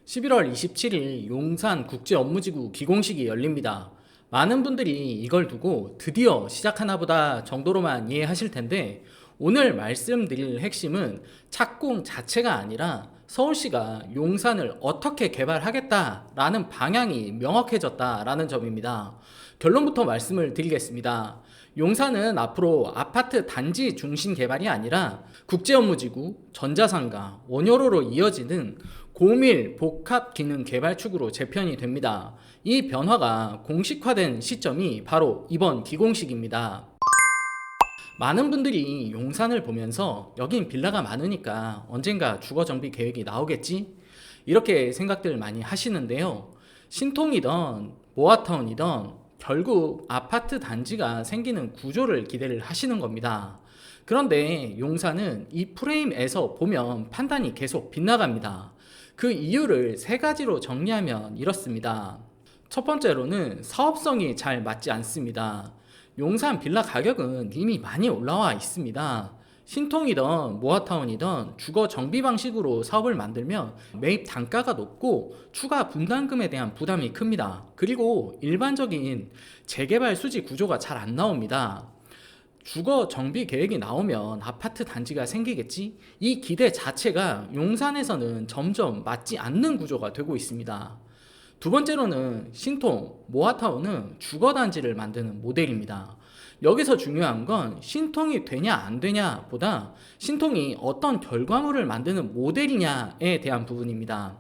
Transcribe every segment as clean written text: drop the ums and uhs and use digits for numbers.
11월 27일 용산 국제업무지구 기공식이 열립니다. 많은 분들이 이걸 두고 드디어 시작하나 보다 정도로만 이해하실 텐데, 오늘 말씀드릴 핵심은 착공 자체가 아니라 서울시가 용산을 어떻게 개발하겠다라는 방향이 명확해졌다라는 점입니다. 결론부터 말씀을 드리겠습니다. 용산은 앞으로 아파트 단지 중심 개발이 아니라 국제업무지구, 전자상가, 원효로로 이어지는 고밀 복합 기능 개발축으로 재편이 됩니다. 이 변화가 공식화된 시점이 바로 이번 기공식입니다. 많은 분들이 용산을 보면서 여긴 빌라가 많으니까 언젠가 주거정비 계획이 나오겠지? 이렇게 생각들 많이 하시는데요. 신통이던 모아타운이던 결국 아파트 단지가 생기는 구조를 기대를 하시는 겁니다. 그런데 용산은 이 프레임에서 보면 판단이 계속 빗나갑니다. 그 이유를 세 가지로 정리하면 이렇습니다. 첫 번째로는 사업성이 잘 맞지 않습니다. 용산 빌라 가격은 이미 많이 올라와 있습니다. 신통이던 모아타운이던 주거 정비 방식으로 사업을 만들면 매입 단가가 높고 추가 분담금에 대한 부담이 큽니다. 그리고 일반적인 재개발 수지 구조가 잘 안 나옵니다. 주거 정비 계획이 나오면 아파트 단지가 생기겠지? 이 기대 자체가 용산에서는 점점 맞지 않는 구조가 되고 있습니다. 두 번째로는 신통, 모아타운은 주거단지를 만드는 모델입니다. 여기서 중요한 건 신통이 되냐 안 되냐 보다 신통이 어떤 결과물을 만드는 모델이냐에 대한 부분입니다.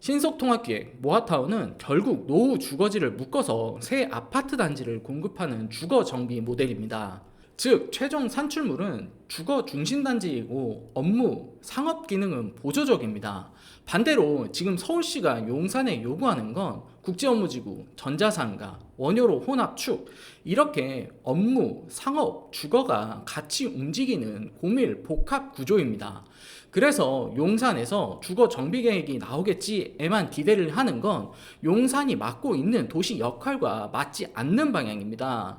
신속통합기획, 모아타운은 결국 노후 주거지를 묶어서 새 아파트 단지를 공급하는 주거정비 모델입니다. 즉 최종 산출물은 주거 중심 단지이고 업무, 상업 기능은 보조적입니다. 반대로 지금 서울시가 용산에 요구하는 건 국제업무지구, 전자상가, 원효로 혼합축 이렇게 업무, 상업, 주거가 같이 움직이는 고밀 복합 구조입니다. 그래서 용산에서 주거 정비 계획이 나오겠지에만 기대를 하는 건 용산이 맡고 있는 도시 역할과 맞지 않는 방향입니다.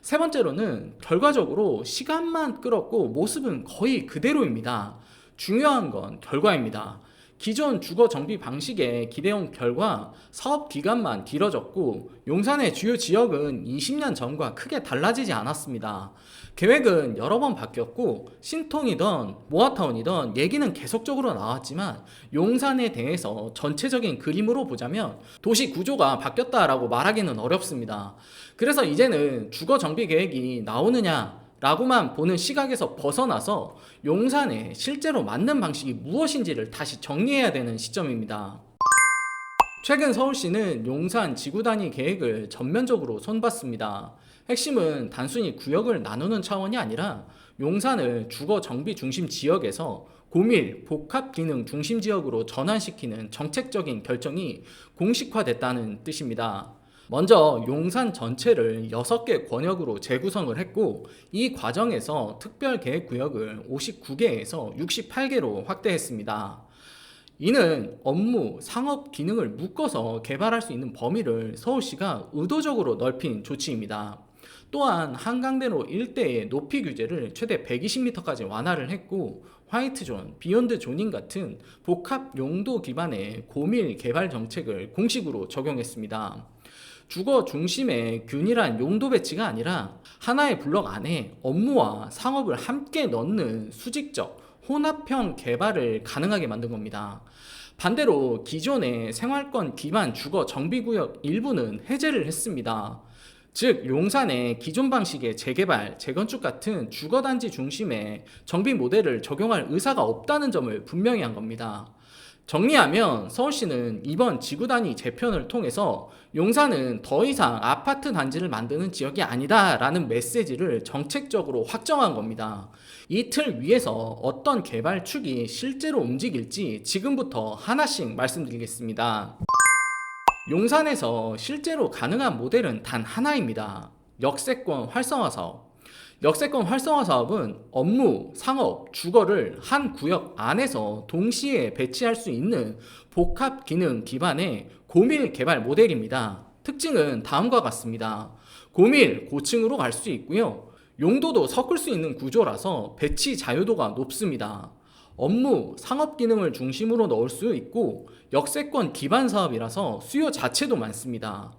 세 번째로는 결과적으로 시간만 끌었고 모습은 거의 그대로입니다. 중요한 건 결과입니다. 기존 주거 정비 방식의 기대온 결과 사업 기간만 길어졌고 용산의 주요 지역은 20년 전과 크게 달라지지 않았습니다. 계획은 여러 번 바뀌었고 신통이던 모아타운이던 얘기는 계속적으로 나왔지만 용산에 대해서 전체적인 그림으로 보자면 도시 구조가 바뀌었다라고 말하기는 어렵습니다. 그래서 이제는 주거 정비 계획이 나오느냐 라고만 보는 시각에서 벗어나서 용산에 실제로 맞는 방식이 무엇인지를 다시 정리해야 되는 시점입니다. 최근 서울시는 용산 지구 단위 계획을 전면적으로 손봤습니다. 핵심은 단순히 구역을 나누는 차원이 아니라 용산을 주거 정비 중심 지역에서 고밀 복합 기능 중심 지역으로 전환시키는 정책적인 결정이 공식화됐다는 뜻입니다. 먼저 용산 전체를 6개 권역으로 재구성을 했고 이 과정에서 특별계획구역을 59개에서 68개로 확대했습니다. 이는 업무, 상업 기능을 묶어서 개발할 수 있는 범위를 서울시가 의도적으로 넓힌 조치입니다. 또한 한강대로 일대의 높이 규제를 최대 120m까지 완화를 했고 화이트존, 비욘드 조닝 같은 복합 용도 기반의 고밀 개발 정책을 공식으로 적용했습니다. 주거 중심의 균일한 용도 배치가 아니라 하나의 블록 안에 업무와 상업을 함께 넣는 수직적 혼합형 개발을 가능하게 만든 겁니다. 반대로 기존의 생활권 기반 주거 정비구역 일부는 해제를 했습니다. 즉 용산의 기존 방식의 재개발, 재건축 같은 주거단지 중심의 정비 모델을 적용할 의사가 없다는 점을 분명히 한 겁니다. 정리하면 서울시는 이번 지구단위 재편을 통해서 용산은 더 이상 아파트 단지를 만드는 지역이 아니다라는 메시지를 정책적으로 확정한 겁니다. 이 틀 위에서 어떤 개발축이 실제로 움직일지 지금부터 하나씩 말씀드리겠습니다. 용산에서 실제로 가능한 모델은 단 하나입니다. 역세권 활성화 사업. 역세권 활성화 사업은 업무, 상업, 주거를 한 구역 안에서 동시에 배치할 수 있는 복합 기능 기반의 고밀 개발 모델입니다. 특징은 다음과 같습니다. 고밀, 고층으로 갈 수 있고요. 용도도 섞을 수 있는 구조라서 배치 자유도가 높습니다. 업무, 상업 기능을 중심으로 넣을 수 있고 역세권 기반 사업이라서 수요 자체도 많습니다.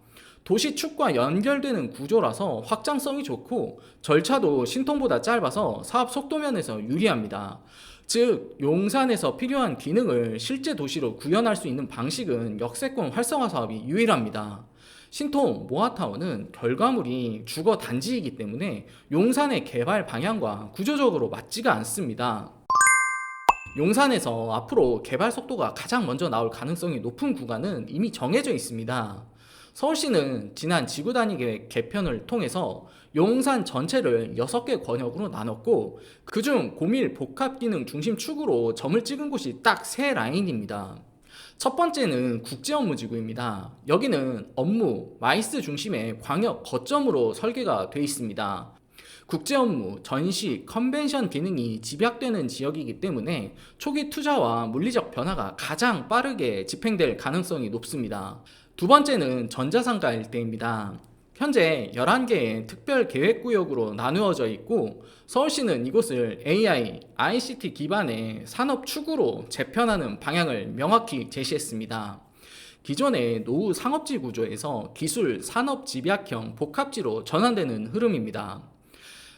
도시축과 연결되는 구조라서 확장성이 좋고 절차도 신통보다 짧아서 사업 속도 면에서 유리합니다. 즉, 용산에서 필요한 기능을 실제 도시로 구현할 수 있는 방식은 역세권 활성화 사업이 유일합니다. 신통 모아타운은 결과물이 주거 단지이기 때문에 용산의 개발 방향과 구조적으로 맞지가 않습니다. 용산에서 앞으로 개발 속도가 가장 먼저 나올 가능성이 높은 구간은 이미 정해져 있습니다. 서울시는 지난 지구 단위 계획 개편을 통해서 용산 전체를 6개 권역으로 나눴고 그중 고밀 복합 기능 중심 축으로 점을 찍은 곳이 딱 3라인입니다. 첫 번째는 국제업무지구입니다. 여기는 업무, 마이스 중심의 광역 거점으로 설계가 되어 있습니다. 국제업무, 전시, 컨벤션 기능이 집약되는 지역이기 때문에 초기 투자와 물리적 변화가 가장 빠르게 집행될 가능성이 높습니다. 두 번째는 전자상가 일대입니다. 현재 11개의 특별 계획구역으로 나누어져 있고 서울시는 이곳을 AI, ICT 기반의 산업축으로 재편하는 방향을 명확히 제시했습니다. 기존의 노후 상업지 구조에서 기술, 산업 집약형 복합지로 전환되는 흐름입니다.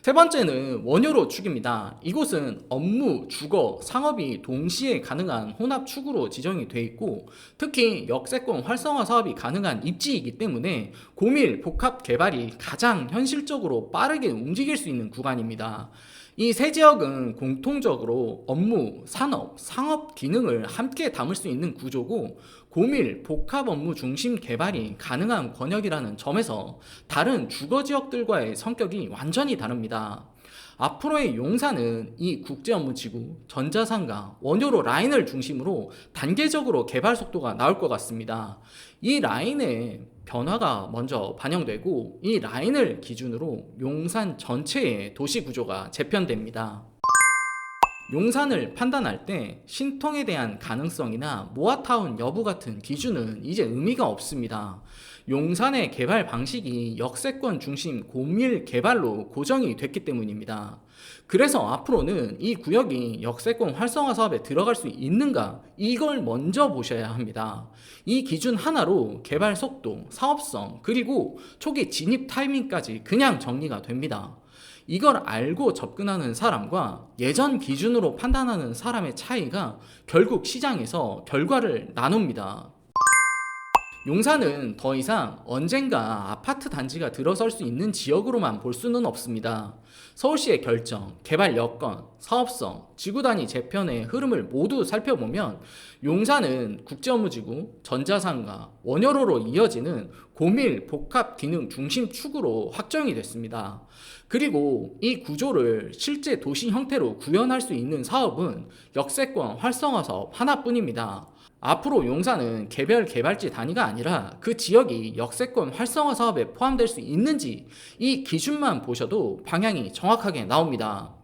세 번째는 원효로 축입니다. 이곳은 업무, 주거, 상업이 동시에 가능한 혼합축으로 지정이 되어 있고 특히 역세권 활성화 사업이 가능한 입지이기 때문에 고밀 복합 개발이 가장 현실적으로 빠르게 움직일 수 있는 구간입니다. 이 세 지역은 공통적으로 업무, 산업, 상업 기능을 함께 담을 수 있는 구조고 고밀, 복합 업무 중심 개발이 가능한 권역이라는 점에서 다른 주거 지역들과의 성격이 완전히 다릅니다. 앞으로의 용산은 이 국제업무지구, 전자상가, 원효로 라인을 중심으로 단계적으로 개발 속도가 나올 것 같습니다. 이 라인에 변화가 먼저 반영되고 이 라인을 기준으로 용산 전체의 도시 구조가 재편됩니다. 용산을 판단할 때 신통에 대한 가능성이나 모아타운 여부 같은 기준은 이제 의미가 없습니다. 용산의 개발 방식이 역세권 중심 고밀 개발로 고정이 됐기 때문입니다. 그래서 앞으로는 이 구역이 역세권 활성화 사업에 들어갈 수 있는가 이걸 먼저 보셔야 합니다. 이 기준 하나로 개발 속도, 사업성, 그리고 초기 진입 타이밍까지 그냥 정리가 됩니다. 이걸 알고 접근하는 사람과 예전 기준으로 판단하는 사람의 차이가 결국 시장에서 결과를 나눕니다. 용산은 더 이상 언젠가 아파트 단지가 들어설 수 있는 지역으로만 볼 수는 없습니다. 서울시의 결정, 개발 여건, 사업성, 지구 단위 재편의 흐름을 모두 살펴보면 용산은 국제업무지구, 전자상가, 원효로로 이어지는 고밀 복합 기능 중심 축으로 확정이 됐습니다. 그리고 이 구조를 실제 도시 형태로 구현할 수 있는 사업은 역세권 활성화 사업 하나뿐입니다. 앞으로 용산은 개별 개발지 단위가 아니라 그 지역이 역세권 활성화 사업에 포함될 수 있는지 이 기준만 보셔도 방향이 정확하게 나옵니다.